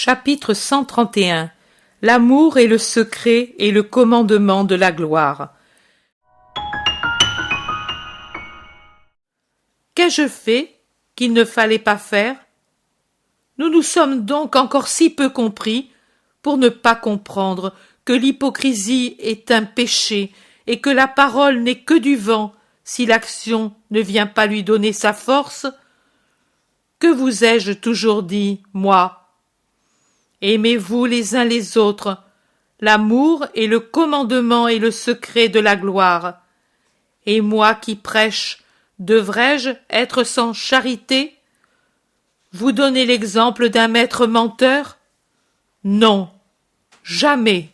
Chapitre 131. L'amour est le secret et le commandement de la gloire. Qu'ai-je fait qu'il ne fallait pas faire? Nous nous sommes donc encore si peu compris pour ne pas comprendre que l'hypocrisie est un péché et que la parole n'est que du vent si l'action ne vient pas lui donner sa force. Que vous ai-je toujours dit, moi? Aimez-vous les uns les autres. L'amour est le commandement et le secret de la gloire. Et moi qui prêche, devrais-je être sans charité? Vous donnez l'exemple d'un maître menteur? Non, jamais.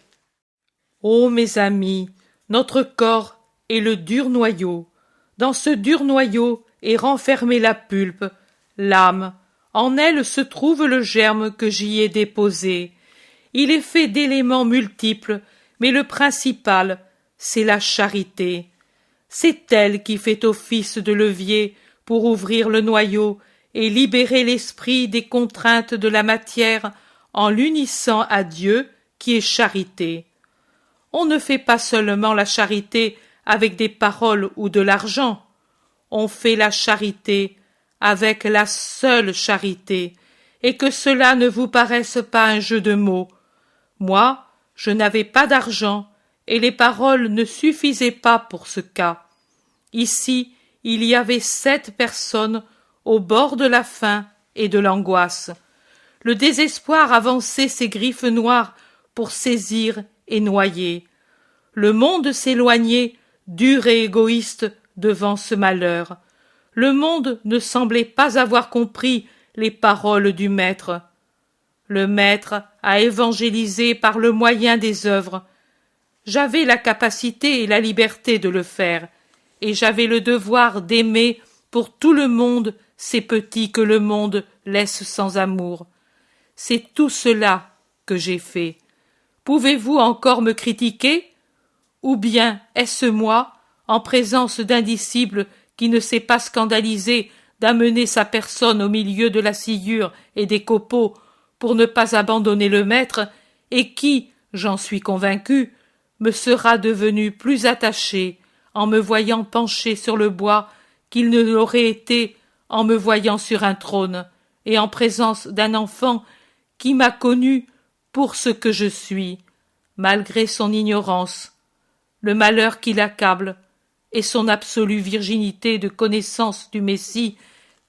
Ô mes amis, notre corps est le dur noyau. Dans ce dur noyau est renfermée la pulpe, l'âme. En elle se trouve le germe que j'y ai déposé. Il est fait d'éléments multiples, mais le principal, c'est la charité. C'est elle qui fait office de levier pour ouvrir le noyau et libérer l'esprit des contraintes de la matière en l'unissant à Dieu qui est charité. On ne fait pas seulement la charité avec des paroles ou de l'argent, on fait la charité avec la seule charité, et que cela ne vous paraisse pas un jeu de mots. Moi, je n'avais pas d'argent, et les paroles ne suffisaient pas pour ce cas. Ici, il y avait 7 personnes au bord de la faim et de l'angoisse. Le désespoir avançait ses griffes noires pour saisir et noyer. Le monde s'éloignait, dur et égoïste, devant ce malheur. Le monde ne semblait pas avoir compris les paroles du Maître. Le Maître a évangélisé par le moyen des œuvres. J'avais la capacité et la liberté de le faire, et j'avais le devoir d'aimer pour tout le monde ces petits que le monde laisse sans amour. C'est tout cela que j'ai fait. Pouvez-vous encore me critiquer? Ou bien est-ce moi, en présence d'un disciple qui ne s'est pas scandalisé d'amener sa personne au milieu de la sciure et des copeaux pour ne pas abandonner le maître, et qui, j'en suis convaincu, me sera devenu plus attaché en me voyant penché sur le bois qu'il ne l'aurait été en me voyant sur un trône, et en présence d'un enfant qui m'a connu pour ce que je suis, malgré son ignorance, le malheur qui l'accable, et son absolue virginité de connaissance du Messie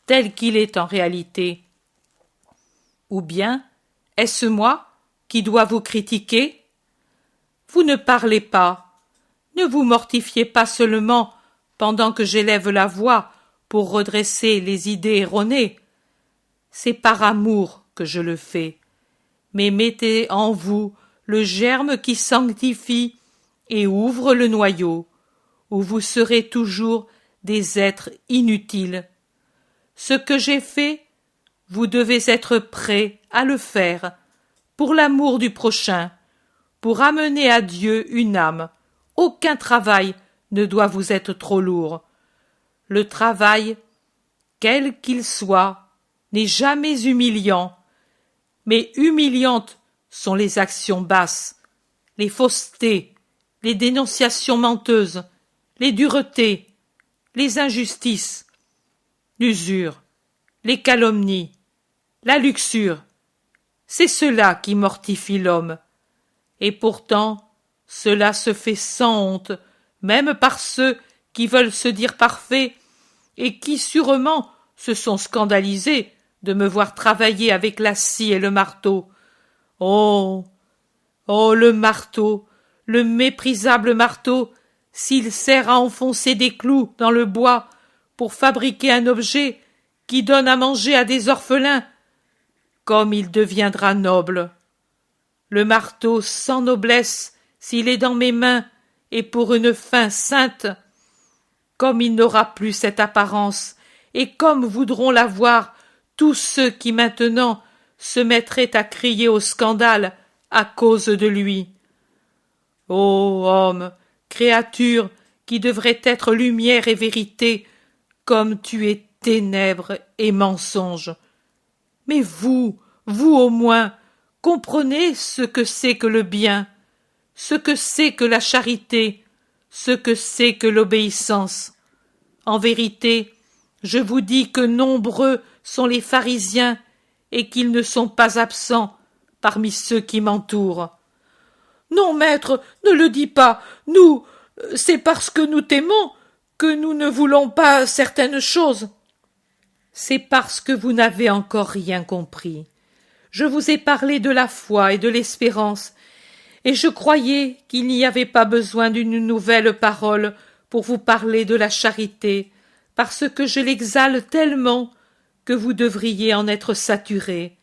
tel qu'il est en réalité. Ou bien, est-ce moi qui dois vous critiquer? Vous ne parlez pas, ne vous mortifiez pas seulement pendant que j'élève la voix pour redresser les idées erronées. C'est par amour que je le fais, mais mettez en vous le germe qui sanctifie et ouvre le noyau, où vous serez toujours des êtres inutiles. Ce que j'ai fait, vous devez être prêts à le faire, pour l'amour du prochain, pour amener à Dieu une âme. Aucun travail ne doit vous être trop lourd. Le travail, quel qu'il soit, n'est jamais humiliant, mais humiliantes sont les actions basses, les faussetés, les dénonciations menteuses, les duretés, les injustices, l'usure, les calomnies, la luxure. C'est cela qui mortifie l'homme. Et pourtant, cela se fait sans honte, même par ceux qui veulent se dire parfaits et qui sûrement se sont scandalisés de me voir travailler avec la scie et le marteau. Oh, oh, le marteau, le méprisable marteau, s'il sert à enfoncer des clous dans le bois pour fabriquer un objet qui donne à manger à des orphelins, comme il deviendra noble. Le marteau sans noblesse, s'il est dans mes mains et pour une fin sainte, comme il n'aura plus cette apparence, et comme voudront l'avoir tous ceux qui maintenant se mettraient à crier au scandale à cause de lui. Ô homme, créature qui devrait être lumière et vérité, comme tu es ténèbres et mensonges. Mais vous au moins, comprenez ce que c'est que le bien, ce que c'est que la charité, ce que c'est que l'obéissance. En vérité, je vous dis que nombreux sont les pharisiens et qu'ils ne sont pas absents parmi ceux qui m'entourent. Non, maître, ne le dis pas. Nous, c'est parce que nous t'aimons que nous ne voulons pas certaines choses. C'est parce que vous n'avez encore rien compris. Je vous ai parlé de la foi et de l'espérance, et je croyais qu'il n'y avait pas besoin d'une nouvelle parole pour vous parler de la charité, parce que je l'exhale tellement que vous devriez en être saturé.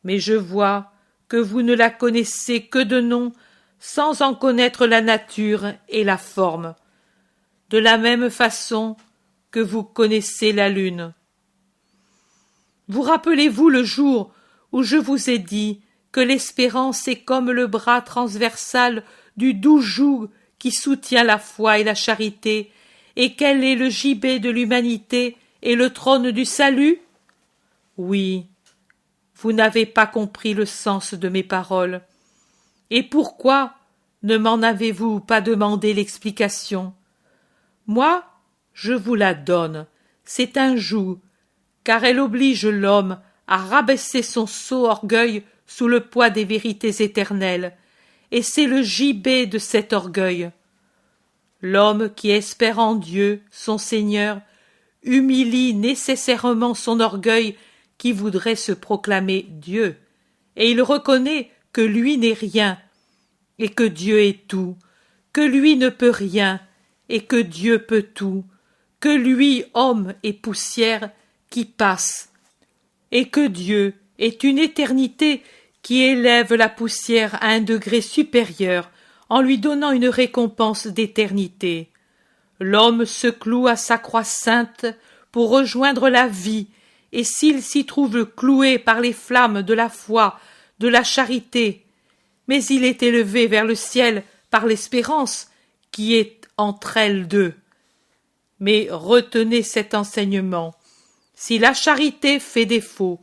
Mais je vois que vous ne la connaissez que de nom, sans en connaître la nature et la forme, de la même façon que vous connaissez la lune. Vous rappelez-vous le jour où je vous ai dit que l'espérance est comme le bras transversal du doux joug qui soutient la foi et la charité, et qu'elle est le gibet de l'humanité et le trône du salut? Oui, vous n'avez pas compris le sens de mes paroles. Et pourquoi ne m'en avez-vous pas demandé l'explication? Moi, je vous la donne. C'est un joug, car elle oblige l'homme à rabaisser son sot orgueil sous le poids des vérités éternelles, et c'est le gibet de cet orgueil. L'homme qui espère en Dieu, son Seigneur, humilie nécessairement son orgueil qui voudrait se proclamer Dieu, et il reconnaît que lui n'est rien, et que Dieu est tout, que lui ne peut rien, et que Dieu peut tout, que lui, homme et poussière, qui passe, et que Dieu est une éternité qui élève la poussière à un degré supérieur en lui donnant une récompense d'éternité. L'homme se cloue à sa croix sainte pour rejoindre la vie, et s'il s'y trouve cloué par les flammes de la foi, de la charité, mais il est élevé vers le ciel par l'espérance qui est entre elles deux. Mais retenez cet enseignement. Si la charité fait défaut,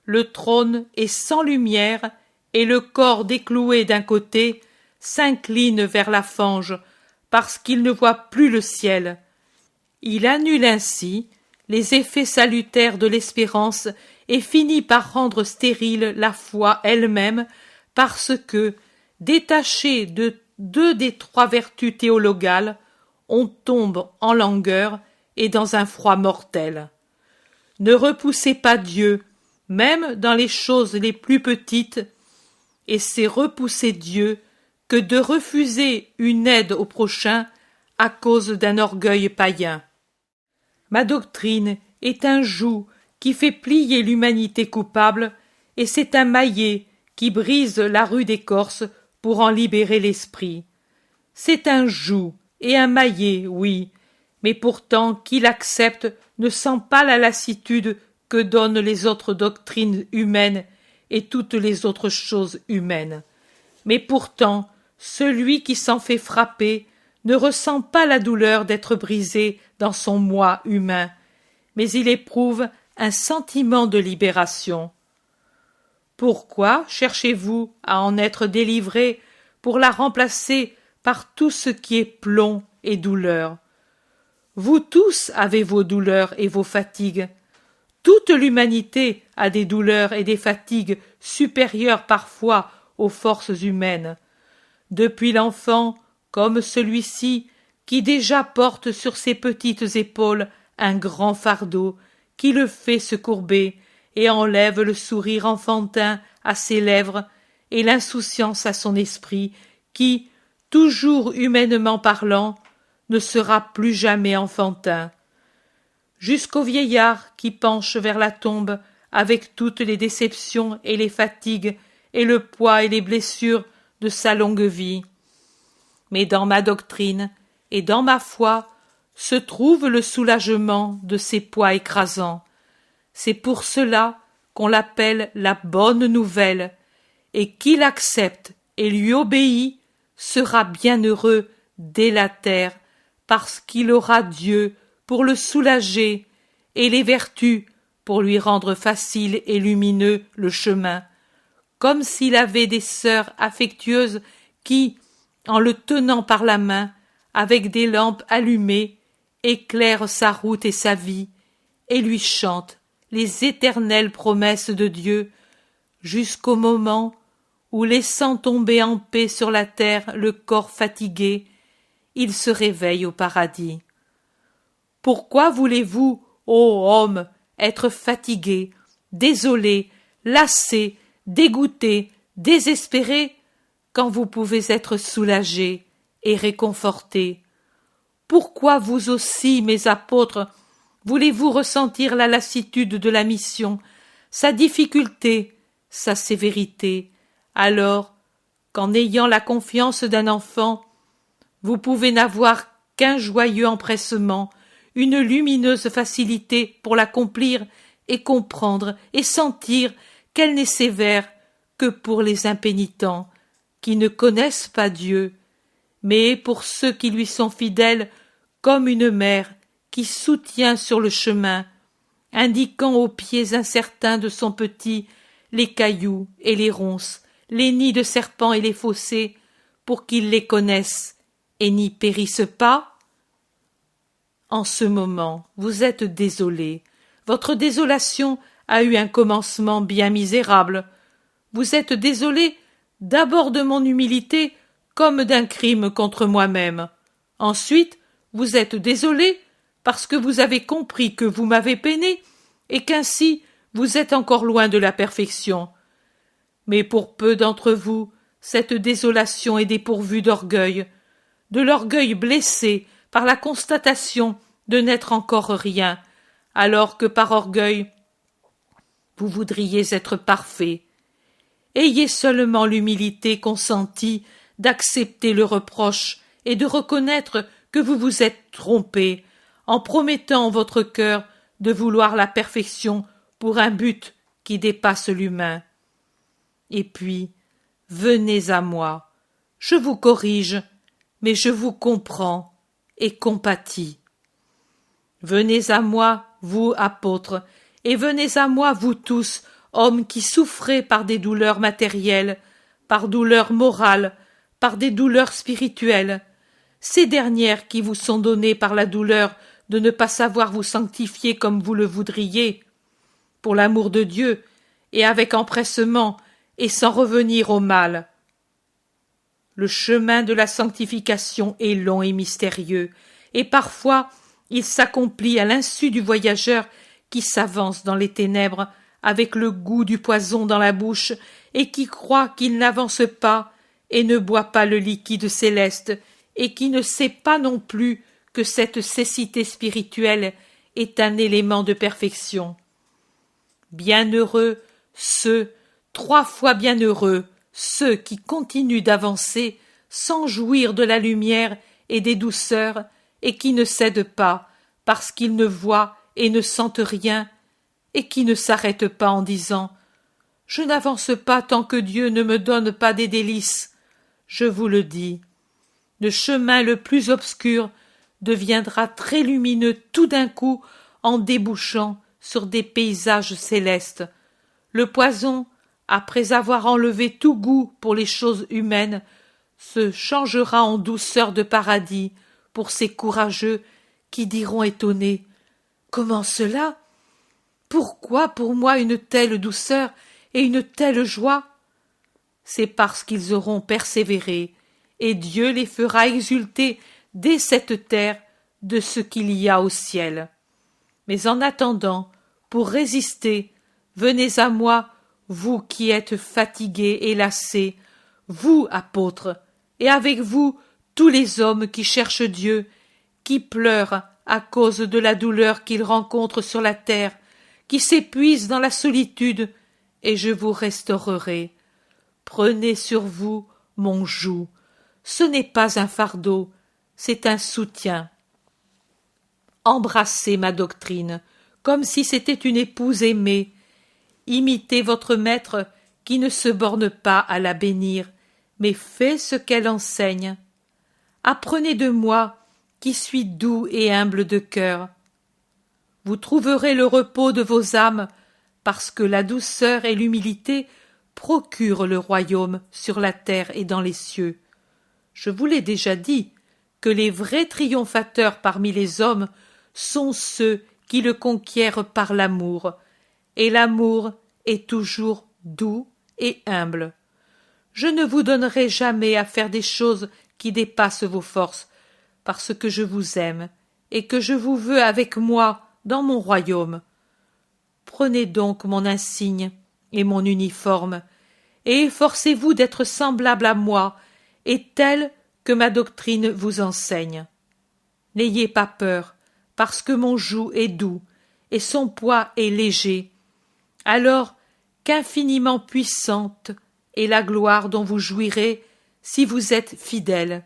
le trône est sans lumière et le corps décloué d'un côté s'incline vers la fange parce qu'il ne voit plus le ciel. Il annule ainsi les effets salutaires de l'espérance et finit par rendre stérile la foi elle-même parce que, détaché de deux des trois vertus théologales, on tombe en langueur et dans un froid mortel. Ne repoussez pas Dieu, même dans les choses les plus petites, et c'est repousser Dieu que de refuser une aide au prochain à cause d'un orgueil païen. Ma doctrine est un joug qui fait plier l'humanité coupable, et c'est un maillet qui brise la rude écorce pour en libérer l'esprit. C'est un joug et un maillet, oui, mais pourtant qui l'accepte ne sent pas la lassitude que donnent les autres doctrines humaines et toutes les autres choses humaines. Mais pourtant, celui qui s'en fait frapper ne ressent pas la douleur d'être brisé dans son moi humain, mais il éprouve un sentiment de libération. Pourquoi cherchez-vous à en être délivré pour la remplacer par tout ce qui est plomb et douleur? Vous tous avez vos douleurs et vos fatigues. Toute l'humanité a des douleurs et des fatigues supérieures parfois aux forces humaines. Depuis l'enfant, comme celui-ci, qui déjà porte sur ses petites épaules un grand fardeau, qui le fait se courber et enlève le sourire enfantin à ses lèvres et l'insouciance à son esprit, qui, toujours humainement parlant, ne sera plus jamais enfantin. Jusqu'au vieillard qui penche vers la tombe avec toutes les déceptions et les fatigues et le poids et les blessures de sa longue vie. Mais dans ma doctrine et dans ma foi se trouve le soulagement de ces poids écrasants. C'est pour cela qu'on l'appelle la bonne nouvelle, et qui l'accepte et lui obéit sera bienheureux dès la terre, parce qu'il aura Dieu pour le soulager et les vertus pour lui rendre facile et lumineux le chemin, comme s'il avait des sœurs affectueuses qui, en le tenant par la main, avec des lampes allumées, éclairent sa route et sa vie, et lui chantent les éternelles promesses de Dieu, jusqu'au moment où, laissant tomber en paix sur la terre le corps fatigué, il se réveille au paradis. Pourquoi voulez-vous, ô homme, être fatigué, désolé, lassé, dégoûté, désespéré, quand vous pouvez être soulagé et réconforté? Pourquoi vous aussi, mes apôtres, voulez-vous ressentir la lassitude de la mission, sa difficulté, sa sévérité, alors qu'en ayant la confiance d'un enfant, vous pouvez n'avoir qu'un joyeux empressement, une lumineuse facilité pour l'accomplir et comprendre et sentir qu'elle n'est sévère que pour les impénitents, qui ne connaissent pas Dieu, mais pour ceux qui lui sont fidèles, comme une mère qui soutient sur le chemin, indiquant aux pieds incertains de son petit les cailloux et les ronces, les nids de serpents et les fossés, pour qu'ils les connaissent et n'y périssent pas? En ce moment, vous êtes désolé. Votre désolation a eu un commencement bien misérable. Vous êtes désolé d'abord de mon humilité comme d'un crime contre moi-même. Ensuite, vous êtes désolé parce que vous avez compris que vous m'avez peiné et qu'ainsi vous êtes encore loin de la perfection. Mais pour peu d'entre vous, cette désolation est dépourvue d'orgueil, de l'orgueil blessé par la constatation de n'être encore rien, alors que par orgueil vous voudriez être parfait. Ayez seulement l'humilité consentie d'accepter le reproche et de reconnaître que vous vous êtes trompé en promettant en votre cœur de vouloir la perfection pour un but qui dépasse l'humain. Et puis, venez à moi, je vous corrige, mais je vous comprends et compatis. Venez à moi, vous apôtres, et venez à moi, vous tous, hommes qui souffrez par des douleurs matérielles, par douleurs morales, par des douleurs spirituelles, ces dernières qui vous sont données par la douleur de ne pas savoir vous sanctifier comme vous le voudriez, pour l'amour de Dieu, et avec empressement, et sans revenir au mal. Le chemin de la sanctification est long et mystérieux, et parfois il s'accomplit à l'insu du voyageur qui s'avance dans les ténèbres avec le goût du poison dans la bouche et qui croit qu'il n'avance pas et ne boit pas le liquide céleste et qui ne sait pas non plus que cette cécité spirituelle est un élément de perfection. Bienheureux ceux, 3 fois bienheureux, ceux qui continuent d'avancer sans jouir de la lumière et des douceurs et qui ne cèdent pas parce qu'ils ne voient et ne sentent rien et qui ne s'arrêtent pas en disant « Je n'avance pas tant que Dieu ne me donne pas des délices. » Je vous le dis, le chemin le plus obscur deviendra très lumineux tout d'un coup en débouchant sur des paysages célestes. Le poison, après avoir enlevé tout goût pour les choses humaines, se changera en douceur de paradis pour ces courageux qui diront étonnés « Comment cela? Pourquoi pour moi une telle douceur et une telle joie? » C'est parce qu'ils auront persévéré, et Dieu les fera exulter dès cette terre de ce qu'il y a au ciel. Mais en attendant, pour résister, venez à moi, vous qui êtes fatigués et lassés, vous, apôtres, et avec vous tous les hommes qui cherchent Dieu, qui pleurent à cause de la douleur qu'ils rencontrent sur la terre, qui s'épuisent dans la solitude, et je vous restaurerai. Prenez sur vous mon joug. Ce n'est pas un fardeau, c'est un soutien. Embrassez ma doctrine, comme si c'était une épouse aimée. Imitez votre maître qui ne se borne pas à la bénir, mais fait ce qu'elle enseigne. Apprenez de moi, qui suis doux et humble de cœur. Vous trouverez le repos de vos âmes, parce que la douceur et l'humilité procure le royaume sur la terre et dans les cieux. Je vous l'ai déjà dit, que les vrais triomphateurs parmi les hommes sont ceux qui le conquièrent par l'amour, et l'amour est toujours doux et humble. Je ne vous donnerai jamais à faire des choses qui dépassent vos forces, parce que je vous aime, et que je vous veux avec moi dans mon royaume. Prenez donc mon insigne et mon uniforme, et efforcez-vous d'être semblable à moi, et tel que ma doctrine vous enseigne. N'ayez pas peur, parce que mon joug est doux, et son poids est léger, alors qu'infiniment puissante est la gloire dont vous jouirez si vous êtes fidèles.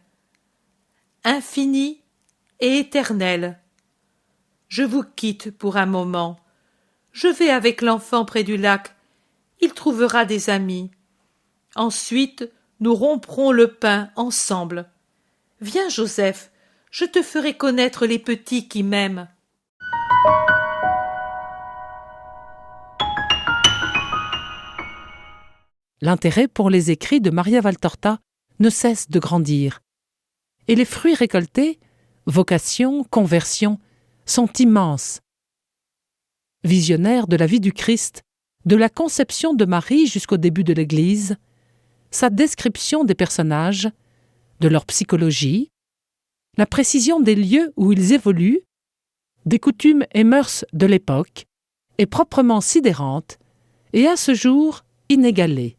Infini et éternel. Je vous quitte pour un moment. Je vais avec l'enfant près du lac. Il trouvera des amis. Ensuite, nous romprons le pain ensemble. Viens, Joseph, je te ferai connaître les petits qui m'aiment. L'intérêt pour les écrits de Maria Valtorta ne cesse de grandir. Et les fruits récoltés, vocation, conversion, sont immenses. Visionnaire de la vie du Christ, de la conception de Marie jusqu'au début de l'Église, sa description des personnages, de leur psychologie, la précision des lieux où ils évoluent, des coutumes et mœurs de l'époque, est proprement sidérante et à ce jour inégalée.